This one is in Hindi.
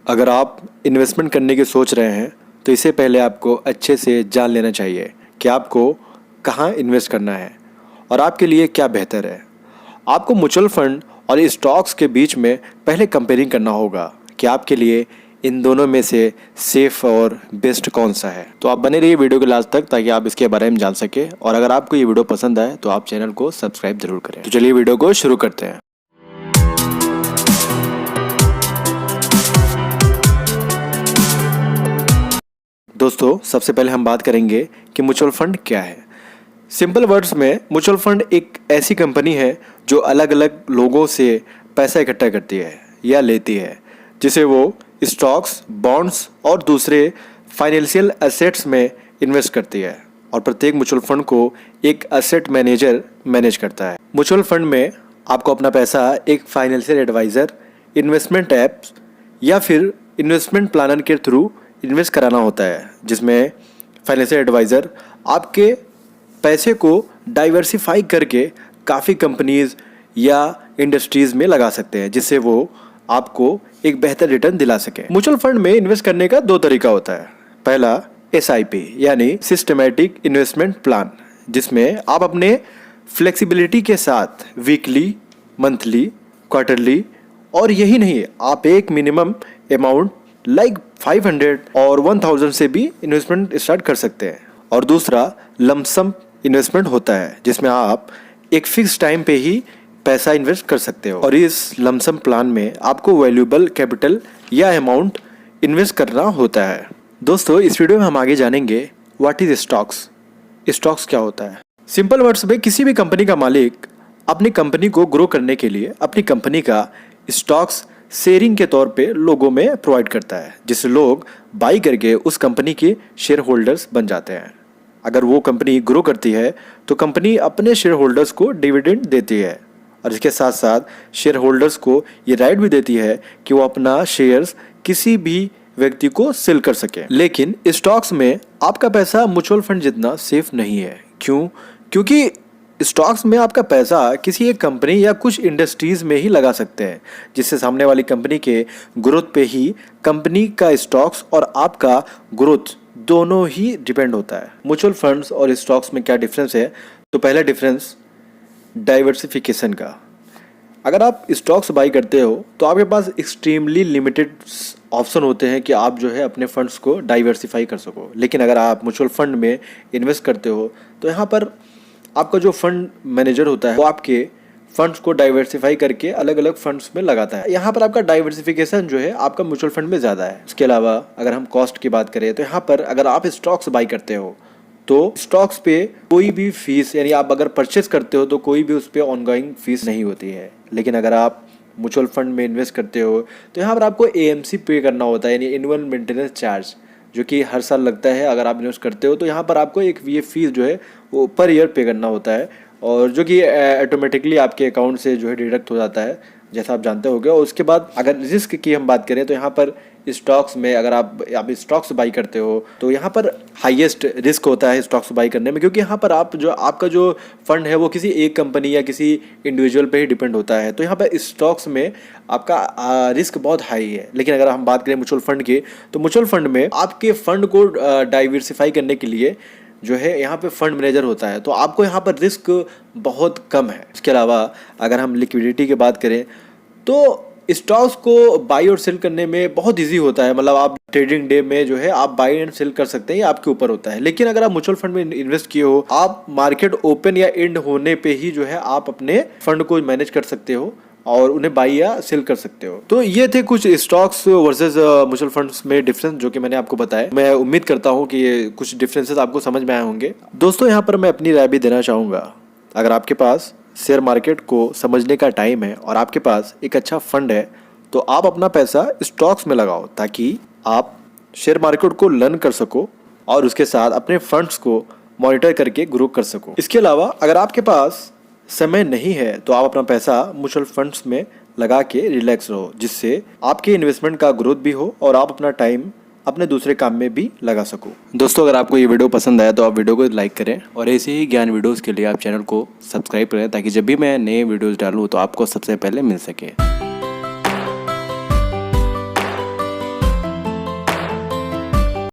अगर आप इन्वेस्टमेंट करने की सोच रहे हैं तो इससे पहले आपको अच्छे से जान लेना चाहिए कि आपको कहाँ इन्वेस्ट करना है और आपके लिए क्या बेहतर है। आपको म्यूचुअल फंड और स्टॉक्स के बीच में पहले कंपेयरिंग करना होगा कि आपके लिए इन दोनों में से सेफ और बेस्ट कौन सा है। तो आप बने रहिए वीडियो के लास्ट तक ताकि आप इसके बारे में जान सके, और अगर आपको ये वीडियो पसंद आए तो आप चैनल को सब्सक्राइब जरूर करें। तो चलिए वीडियो को शुरू करते हैं। दोस्तों, सबसे पहले हम बात करेंगे कि म्यूचुअल फंड क्या है। सिंपल वर्ड्स में म्यूचुअल फंड एक ऐसी कंपनी है जो अलग अलग लोगों से पैसा इकट्ठा करती है या लेती है, जिसे वो स्टॉक्स, बॉन्ड्स और दूसरे फाइनेंशियल एसेट्स में इन्वेस्ट करती है, और प्रत्येक म्यूचुअल फंड को एक एसेट मैनेजर मैनेज करता है। म्यूचुअल फंड में आपको अपना पैसा एक फाइनेंशियल एडवाइज़र, इन्वेस्टमेंट ऐप्स या फिर इन्वेस्टमेंट प्लानर के थ्रू इन्वेस्ट कराना होता है, जिसमें फाइनेंशियल एडवाइज़र आपके पैसे को डाइवर्सिफाई करके काफ़ी कंपनीज़ या इंडस्ट्रीज़ में लगा सकते हैं, जिससे वो आपको एक बेहतर रिटर्न दिला सके। म्यूचुअल फंड में इन्वेस्ट करने का दो तरीका होता है। पहला SIP यानी सिस्टमैटिक इन्वेस्टमेंट प्लान, जिसमें आप अपने फ्लेक्सिबिलिटी के साथ वीकली, मंथली, क्वार्टरली और यही नहीं, आप एक मिनिमम अमाउंट लाइक 500 और 1000 से भी इन्वेस्टमेंट स्टार्ट कर सकते हैं। और दूसरा लमसम इन्वेस्टमेंट होता है, जिसमें आप एक फिक्स टाइम पे ही पैसा इन्वेस्ट कर सकते हो, और इस लमसम प्लान में आपको वैल्यूएबल कैपिटल या अमाउंट इन्वेस्ट करना होता है। दोस्तों, इस वीडियो में हम आगे जानेंगे व्हाट इज स्टॉक्स। स्टॉक्स क्या होता है? सिंपल वर्ड्स में किसी भी कंपनी का मालिक अपनी कंपनी को ग्रो करने के लिए अपनी कंपनी का स्टॉक्स शेयरिंग के तौर पे लोगों में प्रोवाइड करता है, जिससे लोग बाई करके उस कंपनी के शेयर होल्डर्स बन जाते हैं। अगर वो कंपनी ग्रो करती है तो कंपनी अपने शेयर होल्डर्स को डिविडेंड देती है, और इसके साथ साथ शेयर होल्डर्स को ये राइट भी देती है कि वो अपना शेयर्स किसी भी व्यक्ति को सेल कर सके। लेकिन स्टॉक्स में आपका पैसा म्यूचुअल फंड जितना सेफ नहीं है। क्यों? क्योंकि स्टॉक्स में आपका पैसा किसी एक कंपनी या कुछ इंडस्ट्रीज में ही लगा सकते हैं, जिससे सामने वाली कंपनी के ग्रोथ पे ही कंपनी का स्टॉक्स और आपका ग्रोथ दोनों ही डिपेंड होता है। म्यूचुअल फंड्स और स्टॉक्स में क्या डिफरेंस है? तो पहला डिफरेंस डाइवर्सिफिकेशन का। अगर आप स्टॉक्स बाई करते हो तो आपके पास एक्सट्रीमली लिमिटेड ऑप्शन होते हैं कि आप जो है अपने फंड्स को डाइवर्सिफाई कर सको। लेकिन अगर आप म्यूचुअल फंड में इन्वेस्ट करते हो तो यहाँ पर आपका जो फंड मैनेजर होता है वो आपके फंड्स को डाइवर्सिफाई करके अलग अलग फंड्स में लगाता है। यहाँ पर आपका डाइवर्सिफिकेशन जो है आपका म्यूचुअल फंड में ज़्यादा है। इसके अलावा अगर हम कॉस्ट की बात करें तो यहाँ पर अगर आप स्टॉक्स बाई करते हो तो स्टॉक्स पे कोई भी फीस, यानी आप अगर परचेस करते हो तो कोई भी उस पर ऑनगोइंग फीस नहीं होती है। लेकिन अगर आप म्यूचुअल फंड में इन्वेस्ट करते हो तो यहाँ पर आपको AMC पे करना होता है, यानी एनुअल मेंटेनेंस चार्ज, जो कि हर साल लगता है। अगर आप इन्वेस्ट करते हो तो यहाँ पर आपको एक ये फीस जो है वो पर ईयर पे करना होता है, और जो कि ऑटोमेटिकली आपके अकाउंट से जो है डिडक्ट हो जाता है, जैसा आप जानते होंगे। और उसके बाद अगर रिस्क की हम बात करें तो यहाँ पर स्टॉक्स में अगर आप स्टॉक्स बाई करते हो तो यहाँ पर हाईएस्ट रिस्क होता है स्टॉक्स बाई करने में, क्योंकि यहाँ पर आपका जो फंड है वो किसी एक कंपनी या किसी इंडिविजुअल पे ही डिपेंड होता है। तो यहाँ पर स्टॉक्स में आपका रिस्क बहुत हाई है। लेकिन अगर हम बात करें म्यूचुअल फंड की, तो म्यूचुअल फंड में आपके फंड को डाइवर्सिफाई करने के लिए जो है यहाँ पे फंड मैनेजर होता है, तो आपको यहाँ पर रिस्क बहुत कम है। इसके अलावा अगर हम लिक्विडिटी की बात करें तो स्टॉक्स को बाई और सेल करने में बहुत इजी होता है। मतलब आप ट्रेडिंग डे में जो है आप बाई एंड सेल कर सकते हैं, ये आपके ऊपर होता है। लेकिन अगर आप म्यूचुअल फंड में इन्वेस्ट किए हो, आप मार्केट ओपन या एंड होने पे ही जो है आप अपने फंड को मैनेज कर सकते हो और उन्हें बाई या सेल कर सकते हो। तो ये थे कुछ स्टॉक्स वर्सेस म्यूचुअल फंड्स में डिफरेंस जो कि मैंने आपको बताया। मैं उम्मीद करता हूँ कि ये कुछ डिफरेंसेस आपको समझ में आए होंगे। दोस्तों, यहाँ पर मैं अपनी राय भी देना चाहूँगा। अगर आपके पास शेयर मार्केट को समझने का टाइम है और आपके पास एक अच्छा फंड है तो आप अपना पैसा स्टॉक्स में लगाओ, ताकि आप शेयर मार्केट को लर्न कर सको और उसके साथ अपने फंड्स को मॉनिटर करके ग्रो कर सको। इसके अलावा अगर आपके पास समय नहीं है तो आप अपना पैसा म्यूचुअल फंड्स में लगा के रिलैक्स रहो, जिससे आपके इन्वेस्टमेंट का ग्रोथ भी हो और आप अपना टाइम अपने दूसरे काम में भी लगा सको। दोस्तों, अगर आपको ये वीडियो पसंद आया तो आप वीडियो को लाइक करें, और ऐसे ही ज्ञान वीडियोस के लिए आप चैनल को सब्सक्राइब करें, ताकि जब भी मैं नए वीडियोस डालूँ तो आपको सबसे पहले मिल सके।